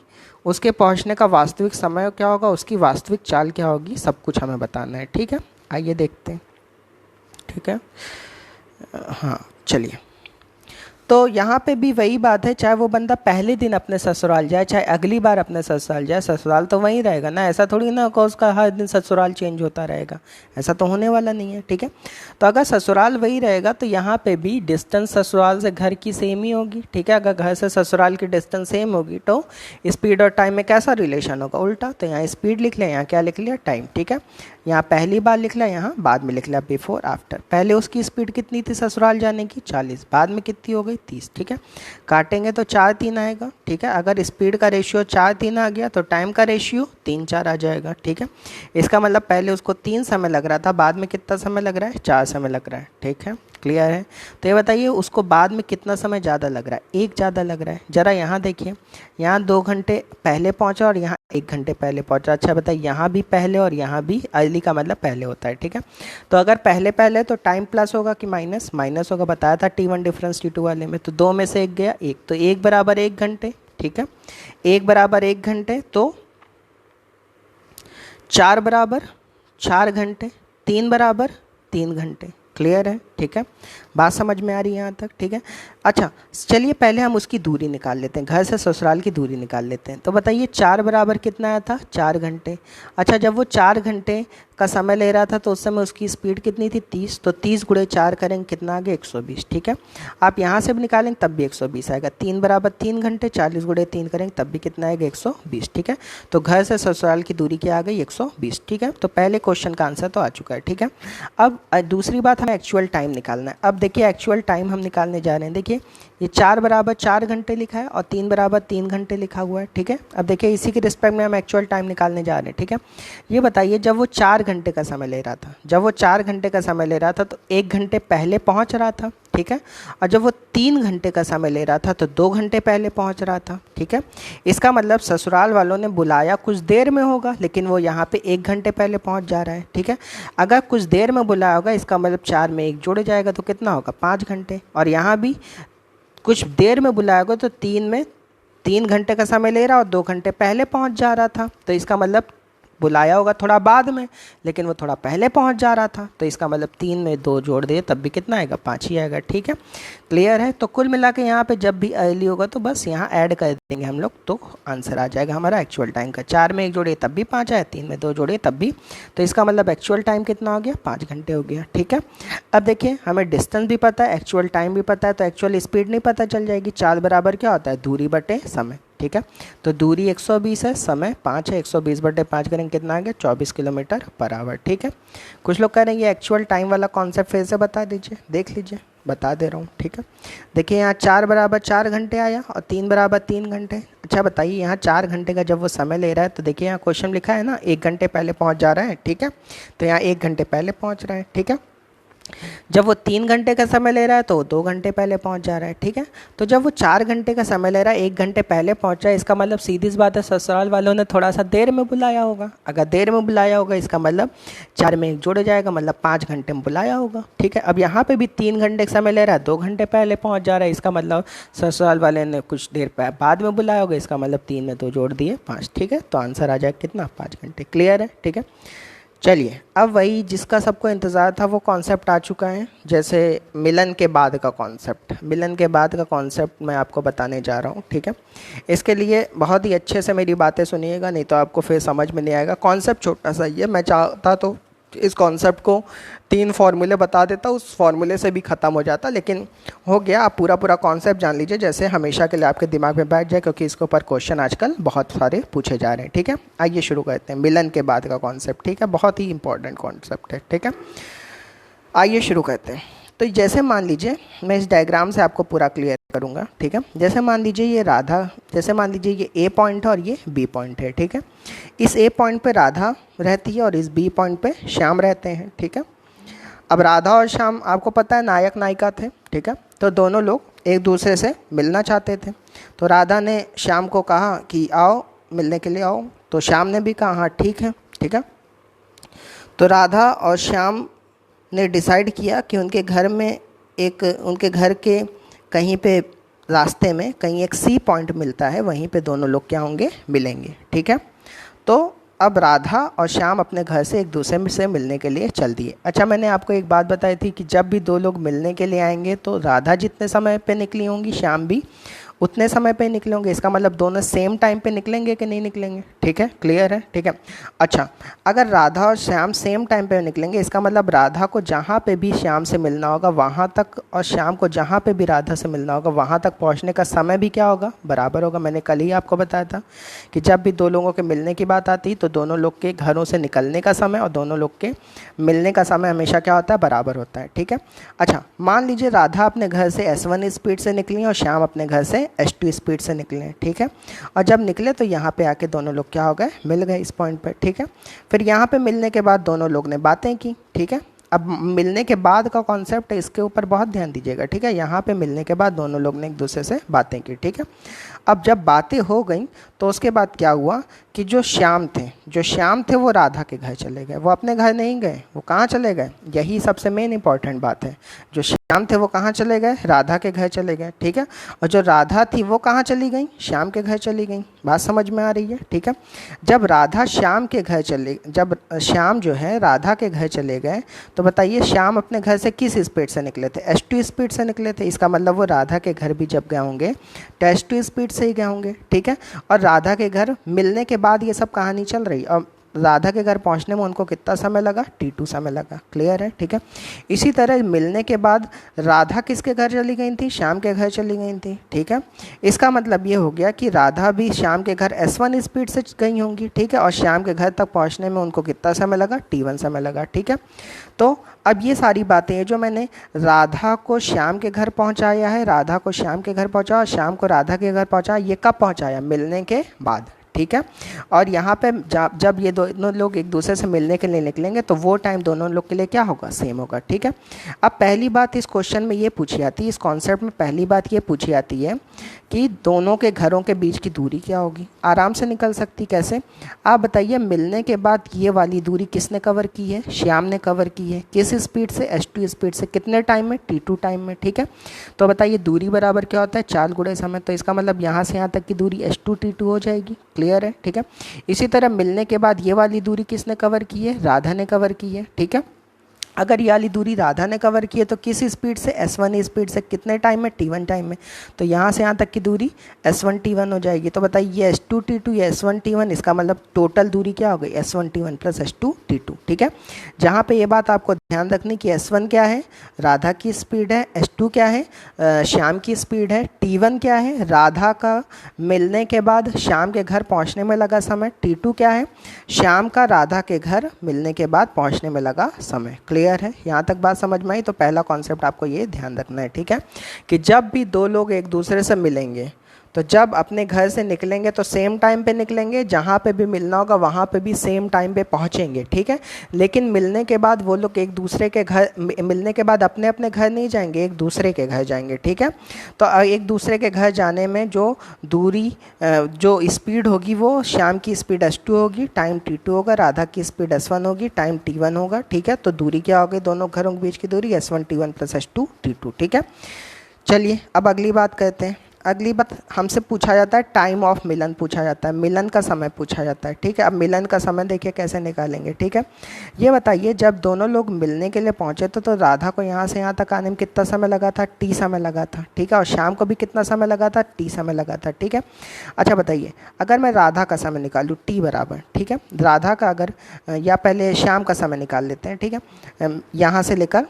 उसके पहुँचने का वास्तविक समय क्या होगा, उसकी वास्तविक चाल क्या होगी, सब कुछ हमें बताना है। ठीक है, आइए देखते हैं। ठीक है, हाँ चलिए, तो यहाँ पे भी वही बात है, चाहे वो बंदा पहले दिन अपने ससुराल जाए चाहे अगली बार अपने ससुराल जाए, ससुराल तो वहीं रहेगा ना, ऐसा थोड़ी ना कि उसका हर दिन ससुराल चेंज होता रहेगा, ऐसा तो होने वाला नहीं है। ठीक है, तो अगर ससुराल वही रहेगा तो यहाँ पे भी डिस्टेंस ससुराल से घर की सेम ही होगी। ठीक है, अगर घर से ससुराल की डिस्टेंस सेम होगी तो स्पीड और टाइम में कैसा रिलेशन होगा, उल्टा। तो यहाँ स्पीड लिख लिया, यहाँ क्या लिख लिया, टाइम। ठीक है, यहाँ पहली बार लिख लिया, यहाँ बाद में लिख लिया बिफोर आफ्टर। पहले उसकी स्पीड कितनी थी ससुराल जाने की, 40, बाद में कितनी हो गई, 30। ठीक है, काटेंगे तो 4-3 आएगा। ठीक है, अगर स्पीड का रेशियो 4-3 आ गया तो टाइम का रेशियो 3-4 आ जाएगा। ठीक है, इसका मतलब पहले उसको 3 समय लग रहा था, बाद में कितना समय लग रहा है, 4 समय लग रहा है। ठीक है, क्लियर है। तो ये बताइए उसको बाद में कितना समय ज़्यादा लग रहा है, 1 ज़्यादा लग रहा है। ज़रा यहाँ देखिए, यहाँ 2 घंटे पहले पहुँचा और यहाँ 1 घंटे पहले पहुँचा। अच्छा बताइए, यहाँ भी पहले और यहाँ भी, अर्ली का मतलब पहले होता है। ठीक है, तो अगर पहले पहले तो टाइम प्लस होगा कि माइनस, माइनस होगा, बताया था T1 डिफरेंस T2 वाले में। तो 2 में से 1 गया, 1, तो 1 बराबर 1 घंटे। ठीक है, 1 बराबर 1 घंटे, तो 4 बराबर 4 घंटे, 3 बराबर 3 घंटे। क्लियर है। ठीक है, बात समझ में आ रही है यहाँ तक। ठीक है, अच्छा चलिए पहले हम उसकी दूरी निकाल लेते हैं, घर से ससुराल की दूरी निकाल लेते हैं। तो बताइए 4 बराबर कितना आया था, 4 घंटे। अच्छा जब वो 4 घंटे का समय ले रहा था तो उस समय उसकी स्पीड कितनी थी, 30, तो 30 गुणे 4 करेंगे कितना आ गया, 120। ठीक है, आप यहाँ से भी निकालेंगे तब भी 120 आएगा। 3 बराबर 3 घंटे, 40 गुणे 3 करेंगे तब भी कितना आएगा, 120। ठीक है, तो घर से ससुराल की दूरी क्या आ गई, 120। ठीक है, तो पहले क्वेश्चन का आंसर तो आ चुका है। ठीक है, अब दूसरी बात हमें एक्चुअल टाइम निकालना है। अब देखिए एक्चुअल टाइम हम निकालने जा रहे हैं। देखिए ये 4 बराबर 4 घंटे लिखा है और 3 बराबर 3 घंटे लिखा हुआ है। ठीक है, अब देखिए इसी के रिस्पेक्ट में हम एक्चुअल टाइम निकालने जा रहे हैं। ठीक है, ये बताइए जब वो 4 घंटे का समय ले रहा था, जब वो 4 घंटे का समय ले रहा था तो 1 घंटे पहले पहुंच रहा था। ठीक है, और जब वो 3 घंटे का समय ले रहा था तो 2 घंटे पहले पहुंच रहा था। ठीक है, इसका मतलब ससुराल वालों ने बुलाया कुछ देर में होगा, लेकिन वो यहाँ पे 1 घंटे पहले पहुंच जा रहा है। ठीक है, अगर कुछ देर में बुलाया होगा इसका मतलब 4 में 1 जोड़े जाएगा तो कितना होगा, 5 घंटे। और यहाँ भी कुछ देर में बुलाया होगा तो 3 में 3 घंटे का समय ले रहा और 2 घंटे पहले पहुँच जा रहा था, तो इसका मतलब बुलाया होगा थोड़ा बाद में, लेकिन वो थोड़ा पहले पहुंच जा रहा था, तो इसका मतलब 3 में 2 जोड़ दिए तब भी कितना आएगा, 5 ही आएगा। ठीक है, क्लियर है। तो कुल मिला के यहाँ पे जब भी अर्ली होगा तो बस यहाँ ऐड कर देंगे हम लोग, तो आंसर आ जाएगा हमारा एक्चुअल टाइम का। 4 में 1 जोड़े तब भी 5 आया, 3 में 2 जोड़े तब भी, तो इसका मतलब एक्चुअल टाइम कितना हो गया, 5 घंटे हो गया। ठीक है, अब देखिए हमें डिस्टेंस भी पता है, एक्चुअल टाइम भी पता है, तो एक्चुअल स्पीड नहीं पता चल जाएगी। चाल बराबर क्या होता है, दूरी बटे समय। ठीक है, तो दूरी 120 है, समय 5 है, 120 बटे 5 करेंगे कितना आ गया, 24 किलोमीटर पर आवर। ठीक है, कुछ लोग कह रहे हैं ये एक्चुअल टाइम वाला कॉन्सेप्ट फिर से बता दीजिए, देख लीजिए, बता दे रहा हूँ। ठीक है, देखिए यहाँ 4 बराबर 4 घंटे आया और 3 बराबर 3 घंटे। अच्छा बताइए, यहाँ 4 घंटे का जब वो समय ले रहा है तो देखिए यहाँ क्वेश्चन लिखा है ना, 1 घंटे पहले पहुँच जा रहा है। ठीक है, तो यहाँ 1 घंटे पहले पहुँच रहा है। ठीक है, जब वो 3 घंटे का समय ले रहा है तो वो 2 घंटे पहले पहुंच जा रहा है। ठीक है, तो जब वो 4 घंटे का समय ले रहा है, 1 घंटे पहले पहुंचा है, इसका मतलब सीधी सी बात है ससुराल वालों ने थोड़ा सा देर में बुलाया होगा। अगर देर में बुलाया होगा इसका मतलब 4 में 1 जोड़ जाएगा, मतलब 5 घंटे में बुलाया होगा। ठीक है, अब यहाँ पे भी 3 घंटे का समय ले रहा है, 2 घंटे पहले पहुँच जा रहा है, इसका मतलब ससुराल वाले ने कुछ देर बाद में बुलाया होगा, इसका मतलब 3 में 2 जोड़ दिए 5। ठीक है, तो आंसर आ जाएगा कितना, 5 घंटे। क्लियर है। ठीक है, चलिए अब वही जिसका सबको इंतज़ार था वो कॉन्सेप्ट आ चुका है, जैसे मिलन के बाद का कॉन्सेप्ट। मिलन के बाद का कॉन्सेप्ट मैं आपको बताने जा रहा हूँ। ठीक है, इसके लिए बहुत ही अच्छे से मेरी बातें सुनिएगा, नहीं तो आपको फिर समझ में नहीं आएगा। कॉन्सेप्ट छोटा सा ही है, मैं चाहता तो इस कॉन्सेप्ट को 3 फार्मूले बता देता, उस फार्मूले से भी ख़त्म हो जाता, लेकिन हो गया। आप पूरा कॉन्सेप्ट जान लीजिए, जैसे हमेशा के लिए आपके दिमाग में बैठ जाए, क्योंकि इसके ऊपर क्वेश्चन आजकल बहुत सारे पूछे जा रहे हैं। ठीक है, आइए शुरू करते हैं मिलन के बाद का कॉन्सेप्ट। ठीक है, बहुत ही इंपॉर्टेंट कॉन्सेप्ट है। ठीक है, आइए शुरू करते हैं। तो जैसे मान लीजिए, मैं इस डायग्राम से आपको पूरा क्लियर करूंगा। ठीक है, जैसे मान लीजिए ये राधा, जैसे मान लीजिए ये ए पॉइंट है और ये बी पॉइंट है। ठीक है, इस ए पॉइंट पे राधा रहती है और इस बी पॉइंट पे श्याम रहते हैं। ठीक है, अब राधा और श्याम आपको पता है नायक नायिका थे। ठीक है, तो दोनों लोग एक दूसरे से मिलना चाहते थे, तो राधा ने श्याम को कहा कि आओ मिलने के लिए आओ, तो श्याम ने भी कहा हाँ ठीक है। ठीक है, तो राधा और श्याम ने डिसाइड किया कि उनके घर में उनके घर के कहीं पे रास्ते में कहीं एक सी पॉइंट मिलता है, वहीं पे दोनों लोग क्या होंगे, मिलेंगे। ठीक है, तो अब राधा और श्याम अपने घर से एक दूसरे से मिलने के लिए चल दिए। अच्छा, मैंने आपको एक बात बताई थी कि जब भी 2 लोग मिलने के लिए आएंगे तो राधा जितने समय पे निकली होंगी, श्याम भी उतने समय पे निकले होंगे। इसका मतलब दोनों सेम टाइम पे निकलेंगे कि नहीं निकलेंगे। ठीक है, क्लियर है। ठीक है, अच्छा अगर राधा और श्याम सेम टाइम पे निकलेंगे, इसका मतलब राधा को जहाँ पे भी श्याम से मिलना होगा वहाँ तक, और श्याम को जहाँ पे भी राधा से मिलना होगा वहाँ तक पहुँचने का समय भी क्या होगा, बराबर होगा। मैंने कल ही आपको बताया था कि जब भी 2 लोगों के मिलने की बात आती तो दोनों लोग के घरों से निकलने का समय और दोनों लोग के मिलने का समय हमेशा क्या होता है, बराबर होता है। ठीक है, अच्छा मान लीजिए राधा अपने घर से S1 स्पीड से निकली और श्याम अपने घर से S2 स्पीड से निकले। ठीक है, और जब निकले तो यहाँ पे आके दोनों लोग क्या हो गए, मिल गए इस पॉइंट पे। ठीक है, फिर यहाँ पे मिलने के बाद दोनों लोग ने बातें की। ठीक है, अब मिलने के बाद का कॉन्सेप्ट है, इसके ऊपर बहुत ध्यान दीजिएगा। ठीक है, यहाँ पे मिलने के बाद दोनों लोग ने एक दूसरे से बातें की। ठीक है, अब जब बातें हो गई तो उसके बाद क्या हुआ कि जो श्याम थे वो राधा के घर चले गए, वो अपने घर नहीं गए, वो कहाँ चले गए, यही सबसे मेन इंपॉर्टेंट बात है। जो श्याम थे वो कहाँ चले गए, राधा के घर चले गए। ठीक है, और जो राधा थी वो कहाँ चली गई, श्याम के घर चली गई। बात समझ में आ रही है। ठीक है, जब श्याम जो है राधा के घर चले गए तो बताइए श्याम अपने घर से किस स्पीड से निकले थे, S2 स्पीड से निकले थे। इसका मतलब वो राधा के घर भी जब गए होंगे तो S2 स्पीड से ही गए होंगे। ठीक है, और राधा के घर मिलने के बाद ये सब कहानी चल रही, और राधा के घर पहुंचने में उनको कितना समय लगा, T2 समय लगा। क्लियर है। ठीक है, इसी तरह मिलने के बाद राधा किसके घर चली गई थी, श्याम के घर चली गई थी। ठीक है, इसका मतलब ये हो गया कि राधा भी श्याम के घर S1 स्पीड से गई होंगी। ठीक है, और श्याम के घर तक पहुंचने में उनको कितना समय लगा, T1 समय लगा। ठीक है, तो अब ये सारी बातें हैं जो मैंने राधा को श्याम के घर पहुंचाया है, राधा को श्याम के घर पहुंचा और श्याम को राधा के घर पहुंचा, ये कब पहुंचाया, मिलने के बाद। ठीक है, और यहाँ पे जब ये दोनों लोग एक दूसरे से मिलने के लिए निकलेंगे तो वो टाइम दोनों लोग के लिए क्या होगा, सेम होगा। ठीक है, अब पहली बात इस क्वेश्चन में ये पूछी आती है, इस कॉन्सेप्ट में पहली बात ये पूछी आती है कि दोनों के घरों के बीच की दूरी क्या होगी। आराम से निकल सकती, कैसे आप बताइए। मिलने के बाद ये वाली दूरी किसने कवर की है, श्याम ने कवर की है। किस स्पीड से, S2 स्पीड से। कितने टाइम में, T2 टाइम में। ठीक है, तो बताइए दूरी बराबर क्या होता है, 4 गुणे समय। तो इसका मतलब यहाँ से यहाँ तक की दूरी S2 T2 हो जाएगी। क्लियर क्लियर है, ठीक है। इसी तरह मिलने के बाद ये वाली दूरी किसने कवर की है, राधा ने कवर की है, ठीक है। अगर ये वाली दूरी राधा ने कवर की है तो किस स्पीड से, s1 स्पीड से, कितने टाइम में, t1 टाइम में। तो यहाँ से यहाँ तक की दूरी s1 t1 हो जाएगी। तो बताइए ये s2 t2 या s1 t1, इसका मतलब टोटल दूरी क्या हो गई, s1 t1 plus s2 t2, ठीक है। जहाँ पे ये बात आपको ध्यान रखनी कि s1 क्या है, राधा की स्पीड है, s2 क्या है, श्याम की स्पीड है, t1 क्या है, राधा का मिलने के बाद श्याम के घर पहुँचने में लगा समय, t2 क्या है, श्याम का राधा के घर मिलने के बाद पहुँचने में लगा समय। क्लियर है, यहाँ तक बात समझ में आई। तो पहला कॉन्सेप्ट आपको ये ध्यान रखना है, ठीक है, कि जब भी दो लोग एक दूसरे से मिलेंगे तो जब अपने घर से निकलेंगे तो सेम टाइम पे निकलेंगे, जहाँ पे भी मिलना होगा वहाँ पे भी सेम टाइम पे पहुँचेंगे, ठीक है। लेकिन मिलने के बाद वो लोग एक दूसरे के घर, मिलने के बाद अपने अपने घर नहीं जाएंगे, एक दूसरे के घर जाएंगे, ठीक है। तो एक दूसरे के घर जाने में जो दूरी, जो स्पीड होगी वो श्याम की स्पीड s2 होगी, टाइम t2 होगा, राधा की स्पीड s1 होगी, टाइम t1 होगा, ठीक है। तो दूरी क्या होगी, दोनों घरों के बीच की दूरी s1 t1 plus s2 t2, ठीक है। चलिए अब अगली बात करते हैं। अगली बात हमसे पूछा जाता है टाइम ऑफ मिलन, पूछा जाता है मिलन का समय पूछा जाता है, ठीक है। अब मिलन का समय देखिए कैसे निकालेंगे, ठीक है। ये बताइए जब दोनों लोग मिलने के लिए पहुंचे तो राधा को यहाँ से यहाँ तक आने में कितना समय लगा था, t समय लगा था, ठीक है। और शाम को भी कितना समय लगा था, t समय लगा था, ठीक है। अच्छा बताइए अगर मैं राधा का समय निकालूँ t बराबर, ठीक है, राधा का अगर, या पहले शाम का समय निकाल लेते हैं, ठीक है। यहाँ से लेकर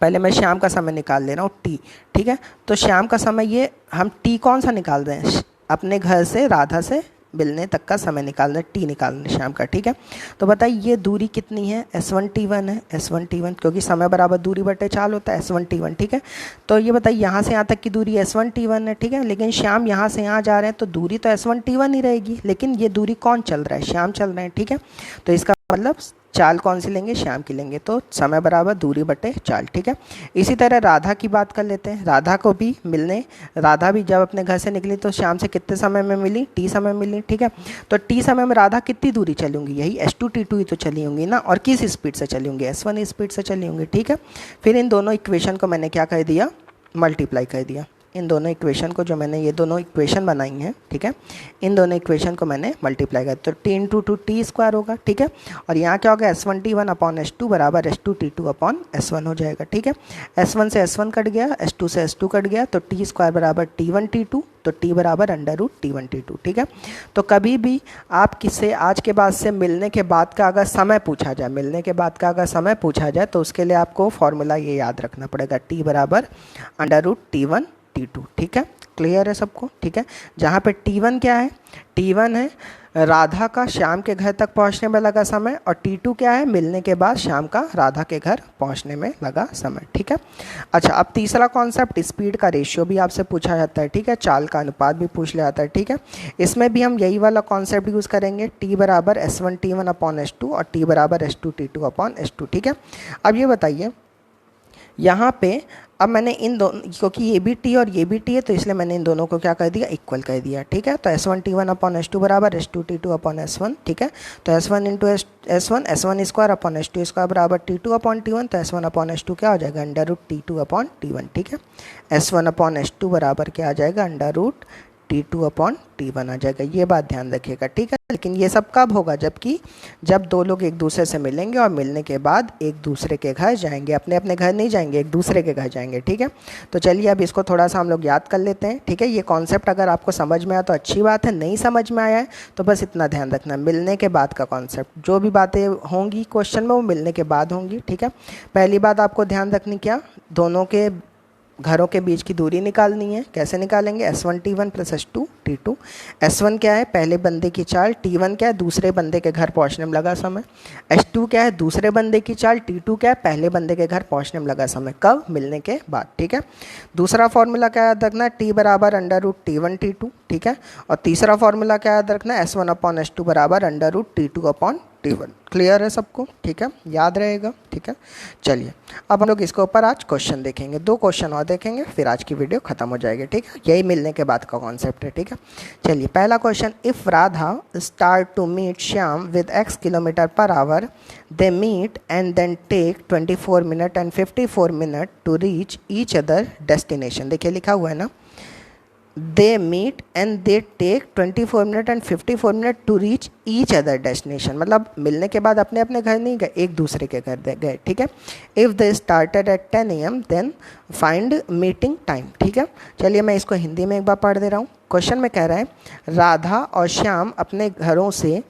पहले मैं शाम का समय निकाल ले रहा हूँ t, ठीक है। तो शाम का समय ये हम t कौन सा निकाल रहे हैं, अपने घर से राधा से मिलने तक का समय निकाल रहे हैं, t निकाल रहे हैं शाम का, ठीक है। तो बताइए ये दूरी कितनी है, s1 t1 है, s1 t1, क्योंकि समय बराबर दूरी बटे चाल होता है, s1 t1, ठीक है। तो ये बताइए यहाँ से यहाँ तक की दूरी s1 t1 है, ठीक है। लेकिन शाम यहाँ से यहाँ जा रहे हैं तो दूरी तो s1 t1 ही रहेगी, लेकिन ये दूरी कौन चल रहा है, श्याम चल रहे हैं, ठीक है। तो इसका मतलब चाल कौन सी लेंगे, श्याम की लेंगे, तो समय बराबर दूरी बटे चाल, ठीक है। इसी तरह राधा की बात कर लेते हैं। राधा को भी मिलने, राधा भी जब अपने घर से निकली तो श्याम से कितने समय में मिली, t समय मिली, ठीक है। तो t समय में राधा कितनी दूरी चली होंगी, यही s2 t2 ही तो चली होंगी ना, और किस स्पीड से चली होंगी, s1 स्पीड से चली होंगी, ठीक है। फिर इन दोनों इक्वेशन को मैंने क्या कर दिया, मल्टीप्लाई कर दिया। इन दोनों इक्वेशन को, जो मैंने ये दोनों इक्वेशन बनाई हैं, ठीक है, इन दोनों इक्वेशन को मैंने मल्टीप्लाई कर, तो t into two T square होगा, ठीक है। और यहाँ क्या होगा, s1 t1 अपॉन s2 बराबर s2 t2 अपॉन s1 हो जाएगा, ठीक है। s1 से s1 कट गया, s2 से s2 कट गया, तो t स्क्वायर बराबर t1 t2, तो t बराबर अंडर रूट t1 t2, ठीक है। तो कभी भी आप किससे आज के बाद से मिलने के बाद का अगर समय पूछा जाए, मिलने के बाद का अगर समय पूछा जाए तो उसके लिए आपको फॉर्मूला ये याद रखना पड़ेगा, t बराबर अंडर रूट t1 t2, ठीक है। क्लियर है सबको, ठीक है। जहाँ पे t1 क्या है, t1 है राधा का श्याम के घर तक पहुँचने में लगा समय, और t2 क्या है, मिलने के बाद श्याम का राधा के घर पहुँचने में लगा समय, ठीक है। अच्छा अब तीसरा कॉन्सेप्ट, स्पीड का रेशियो भी आपसे पूछा जाता है, ठीक है, चाल का अनुपात भी पूछ लिया जाता है, ठीक है। इसमें भी हम यही वाला कॉन्सेप्ट यूज़ करेंगे, t बराबर s1 t1 अपॉन s2 और t बराबर s2 t2 अपॉन s2, ठीक है। अब ये बताइए यहाँ पे, अब मैंने इन दोनों, क्योंकि ये भी t और ये भी t है तो इसलिए मैंने इन दोनों को क्या कर दिया, इक्वल कर दिया, ठीक है। तो s1 t1 अपॉन s2 बराबर s2 t2 अपॉन s1, ठीक है। तो s1 into s1 square upon s2 square बराबर t2 अपॉन t1, तो s1 अपॉन s2 क्या हो जाएगा, under root t2 upon t1, ठीक है। s1 अपॉन s2 बराबर क्या आ जाएगा, under root t2 upon t1 आ जाएगा। ये बात ध्यान रखिएगा, ठीक है। लेकिन ये सब कब होगा, जब दो लोग एक दूसरे से मिलेंगे और मिलने के बाद एक दूसरे के घर जाएंगे, अपने अपने घर नहीं जाएंगे, एक दूसरे के घर जाएंगे, ठीक है। तो चलिए अब इसको थोड़ा सा हम लोग याद कर लेते हैं, ठीक है। ये कॉन्सेप्ट अगर आपको समझ में आया तो अच्छी बात है, नहीं समझ में आया है तो बस इतना ध्यान रखना, मिलने के बाद का कॉन्सेप्ट, जो भी बातें होंगी क्वेश्चन में वो मिलने के बाद होंगी, ठीक है। पहली बात आपको ध्यान रखनी, क्या, दोनों के घरों के बीच की दूरी निकालनी है। कैसे निकालेंगे, s1 t1 plus s2 t2। s1 क्या है, पहले बंदे की चाल, t1 क्या है, दूसरे बंदे के घर पहुंचने में लगा समय, s2 क्या है, दूसरे बंदे की चाल, t2 क्या है, पहले बंदे के घर पहुंचने में लगा समय, कब, मिलने के बाद, ठीक है। दूसरा फॉर्मूला क्या याद रखना है, t बराबर अंडर रूट t1 t2, ठीक है। और तीसरा फॉर्मूला क्या याद रखना है, s1 अपॉन s2 बराबर under root t2 upon t1। Clear है सबको, ठीक है, याद रहेगा, ठीक है। चलिए अब हम लोग इसके ऊपर आज क्वेश्चन देखेंगे, 2 क्वेश्चन और देखेंगे, फिर आज की वीडियो खत्म हो जाएगी, ठीक है। यही मिलने के बाद का कॉन्सेप्ट है, ठीक है। चलिए पहला question, if Radha start to meet Shyam with x kilometre per hour, they meet and then take 24 minute and 54 minute to reach each other destination. देखिए लिखा हुआ है ना, they meet and they take 24 minute and 54 minute to reach each other destination, मतलब मिलने के बाद अपने अपने घर नहीं गए, एक दूसरे के घर गए, ठीक है। If they started at 10 AM then find meeting time, ठीक है। चलिए मैं इसको हिंदी में एक बार पढ़ दे रहा हूँ। क्वेश्चन में कह रहा है राधा और श्याम अपने घरों से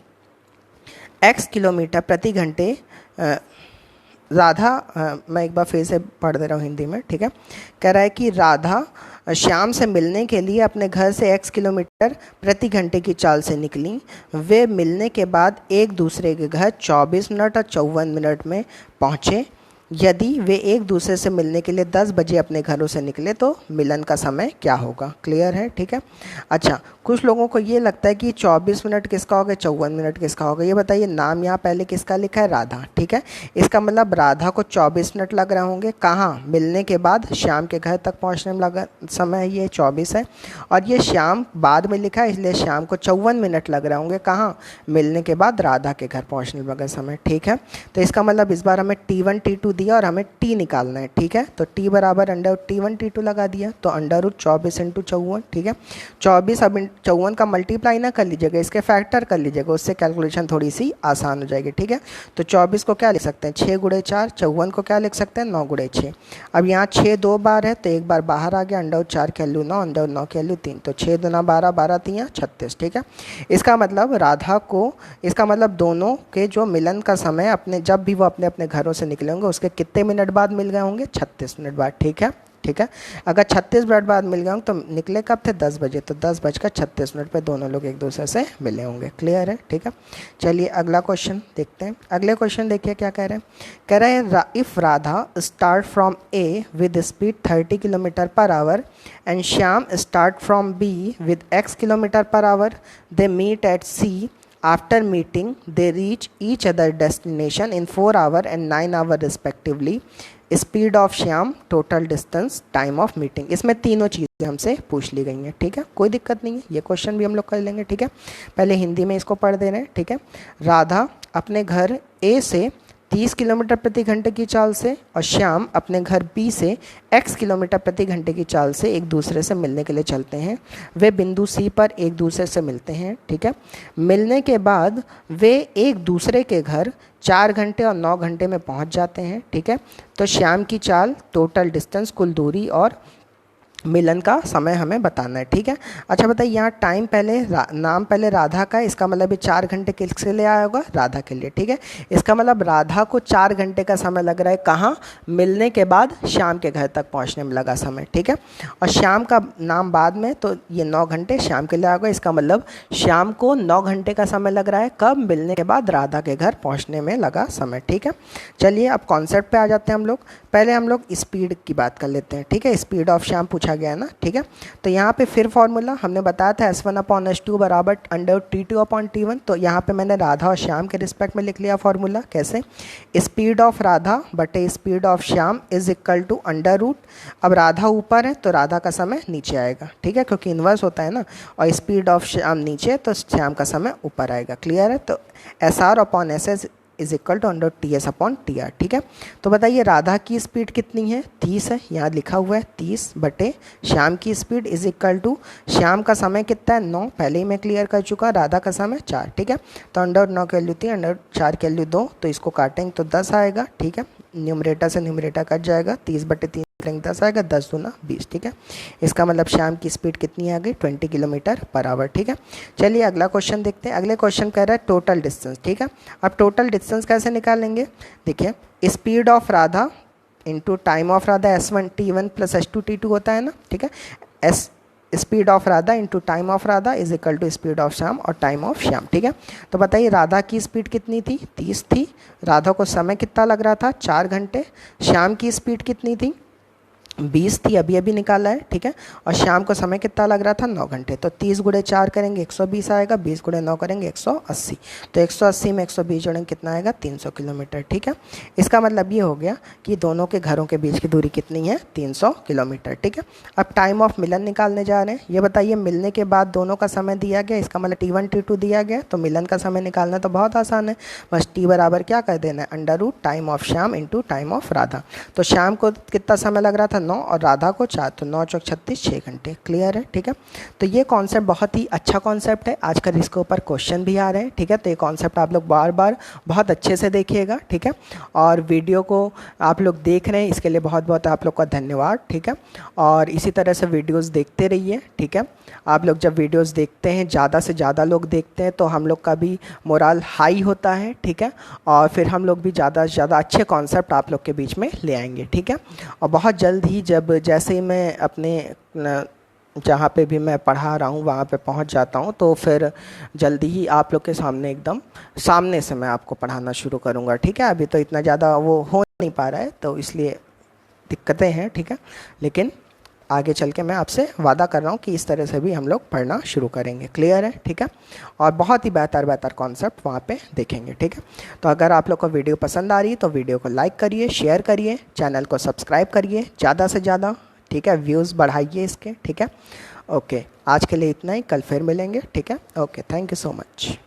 x किलोमीटर प्रति घंटे मैं एक बार फिर से पढ़ दे रहा हूँ हिंदी में, ठीक है। कह रहा है कि राधा श्याम से मिलने के लिए अपने घर से x किलोमीटर प्रति घंटे की चाल से निकली। वे मिलने के बाद एक दूसरे के घर 24 मिनट और 54 मिनट में पहुँचे। यदि वे एक दूसरे से मिलने के लिए 10 बजे अपने घरों से निकले तो मिलन का समय क्या होगा? क्लियर है, ठीक है। अच्छा, कुछ लोगों को ये लगता है कि 24 मिनट किसका होगा, 54 मिनट किसका होगा। ये बताइए, नाम यहाँ पहले किसका लिखा है? राधा, ठीक है। इसका मतलब राधा को 24 मिनट लग रहे होंगे। कहाँ? मिलने के बाद श्याम के घर तक पहुँचने में लगा समय ये 24 है, और ये श्याम बाद में लिखा है इसलिए श्याम को 54 मिनट लग रहे होंगे। कहाँ? मिलने के बाद राधा के घर पहुँचने में लगा समय, ठीक है। तो इसका मतलब इस बार हमें T1 T2 दिया और हमें T निकालना है, ठीक है। तो T बराबर √T1 T2 लगा दिया, तो √24 × 54, ठीक है। 24 अब 54 का मल्टीप्लाई ना कर लीजिएगा, इसके फैक्टर कर लीजिएगा, उससे कैलकुलेशन थोड़ी सी आसान हो जाएगी, ठीक है। तो 24 को क्या लिख सकते हैं? 6 × 4। 54 को क्या लिख सकते हैं? 9 × 6। अब यहाँ 6 2 बार है तो एक बार बाहर आ गया, √4 की वैल्यू 9, √9 की वैल्यू 3, तो 6 दूना 12, 12 3 36, ठीक है। इसका मतलब राधा को, इसका मतलब दोनों के जो मिलन का समय अपने, जब भी वो अपने अपने घरों से निकले होंगे उसके कितने मिनट बाद मिल गए होंगे? 36 मिनट बाद, ठीक है, ठीक है। अगर 36 मिनट बाद मिल गए होंगे तो निकले कब थे? 10 बजे, तो 10:36 पे दोनों लोग एक दूसरे से मिले होंगे। क्लियर है, ठीक है। चलिए अगला क्वेश्चन देखते हैं। अगले क्वेश्चन देखिए क्या कह रहे हैं। कह रहे हैं if Radha start from A with speed 30 kilometre per hour and Shyam start from B with x kilometre per hour, they meet at C. After meeting, they reach each other destination in 4 hours and 9 hours respectively. Speed of Shyam, total distance, time of meeting. इसमें तीनों चीज़ें हमसे पूछ ली गई हैं, ठीक है। कोई दिक्कत नहीं है, ये क्वेश्चन भी हम लोग कर लेंगे, ठीक है। पहले हिंदी में इसको पढ़ दे रहे हैं, ठीक है। राधा अपने घर ए से 30 किलोमीटर प्रति घंटे की चाल से और श्याम अपने घर बी से x किलोमीटर प्रति घंटे की चाल से एक दूसरे से मिलने के लिए चलते हैं। वे बिंदु सी पर एक दूसरे से मिलते हैं, ठीक है। मिलने के बाद वे एक दूसरे के घर 4 घंटे और 9 घंटे में पहुंच जाते हैं, ठीक है। तो श्याम की चाल, टोटल डिस्टेंस, कुल दूरी और मिलन का समय हमें बताना है, ठीक है। अच्छा बताइए, यहाँ टाइम पहले नाम पहले राधा का है, इसका मतलब ये 4 घंटे किसके लिए आया होगा? राधा के लिए, ठीक है। इसका मतलब राधा को 4 घंटे का समय लग रहा है। कहाँ? मिलने के बाद श्याम के घर तक पहुँचने में लगा समय, ठीक है। और श्याम का नाम बाद में, तो ये 9 घंटे श्याम के लिए आएगा। इसका मतलब श्याम को 9 घंटे का समय लग रहा है। कब? मिलने के बाद राधा के घर पहुँचने में लगा समय, ठीक है। चलिए अब कॉन्सेप्ट पे आ जाते हैं हम लोग। पहले हम लोग स्पीड की बात कर लेते हैं, ठीक है। स्पीड ऑफ श्याम पूछा गया है ना, ठीक है। तो यहाँ पे फिर फॉर्मूला हमने बताया था S1/S2 बराबर √T2/T1। तो यहाँ पे मैंने राधा और श्याम के रिस्पेक्ट में लिख लिया फॉर्मूला। कैसे? स्पीड ऑफ राधा बटे speed of Shyam is equal to √। अब राधा ऊपर है तो राधा का समय नीचे आएगा, ठीक है, क्योंकि इन्वर्स होता है ना। और स्पीड ऑफ श्याम नीचे तो श्याम का समय ऊपर आएगा। क्लियर है? तो SR/SS is equal to √TS/TR, ठीक है। तो बताइए राधा की स्पीड कितनी है? 30 है, यहाँ लिखा हुआ है 30 बटे श्याम की speed is equal to, Shyam का समय कितना है? 9, पहले ही मैं क्लियर कर चुका। राधा का समय 4, ठीक है। तो √9 की वैल्यू 3, √4 की वैल्यू 2, तो इसको काटेंगे तो 10 आएगा, ठीक है। न्यूमरेटर से न्यूमरेटर कट जाएगा, 30 बटे 3 10 आएगा, 10 दूना 20, ठीक है। इसका मतलब श्याम की स्पीड कितनी आ गई? 20 किलोमीटर पर आवर, ठीक है। चलिए अगला क्वेश्चन देखते हैं। अगले क्वेश्चन कह रहा है टोटल डिस्टेंस, ठीक है। अब टोटल डिस्टेंस कैसे निकालेंगे? देखिए, speed of Radha into time of Radha S1T1 + S2T2 होता है ना, ठीक है। Speed of Radha into time of Radha is equal to speed of Shyam और टाइम ऑफ श्याम, ठीक है। तो बताइए राधा की स्पीड कितनी थी? 30 थी। राधा को समय कितना लग रहा था? 4 घंटे। श्याम की स्पीड कितनी थी? 20 थी, अभी अभी निकाला है, ठीक है। और शाम को समय कितना लग रहा था? 9 घंटे। तो 30 × 4 करेंगे 120 आएगा, 20 × 9 करेंगे 180। तो 180 में 120 जोड़ेंगे कितना आएगा? 300 किलोमीटर, ठीक है। इसका मतलब ये हो गया कि दोनों के घरों के बीच की दूरी कितनी है? 300 किलोमीटर, ठीक है। अब टाइम ऑफ मिलन निकालने जा रहे हैं। ये बताइए मिलने के बाद दोनों का समय दिया गया, इसका मतलब T1 T2 दिया गया, तो मिलन का समय निकालना तो बहुत आसान है। बस T बराबर क्या कर देना है? √Time of Shyam into time of Radha. तो शाम को कितना समय लग रहा था? 9 और राधा को 4, तो 9 चौक 36, 6 घंटे। क्लियर है, ठीक है। तो ये कॉन्सेप्ट बहुत ही अच्छा कॉन्सेप्ट है, आजकल इसके ऊपर क्वेश्चन भी आ रहे हैं, ठीक है। तो ये कॉन्सेप्ट आप लोग बार बार बहुत अच्छे से देखिएगा, ठीक है। और वीडियो को आप लोग देख रहे हैं, इसके लिए बहुत बहुत आप लोग का धन्यवाद, ठीक है। और इसी तरह से वीडियोस देखते रहिए, ठीक है। आप लोग जब वीडियोस देखते हैं, ज़्यादा से ज़्यादा लोग देखते हैं, तो हम लोग का भी मोरल हाई होता है, ठीक है। और फिर हम लोग भी ज़्यादा से ज़्यादा अच्छे कॉन्सेप्ट आप लोग के बीच में ले आएंगे, ठीक है। और बहुत जल्द ही जब जैसे ही मैं अपने जहाँ पे भी मैं पढ़ा रहा हूँ वहाँ पे पहुँच जाता हूँ, तो फिर जल्दी ही आप लोग के सामने एकदम सामने से मैं आपको पढ़ाना शुरू करूँगा, ठीक है। अभी तो इतना ज़्यादा वो हो नहीं पा रहा है, तो इसलिए दिक्कतें हैं, ठीक है। लेकिन आगे चल के मैं आपसे वादा कर रहा हूँ कि इस तरह से भी हम लोग पढ़ना शुरू करेंगे। क्लियर है, ठीक है। और बहुत ही बेहतर बेहतर कॉन्सेप्ट वहाँ पे देखेंगे, ठीक है। तो अगर आप लोग को वीडियो पसंद आ रही है तो वीडियो को लाइक करिए, शेयर करिए, चैनल को सब्सक्राइब करिए ज़्यादा से ज़्यादा, ठीक है। व्यूज़ बढ़ाइए इसके, ठीक है। ओके, आज के लिए इतना ही, कल फिर मिलेंगे, ठीक है। Okay, thank you so much.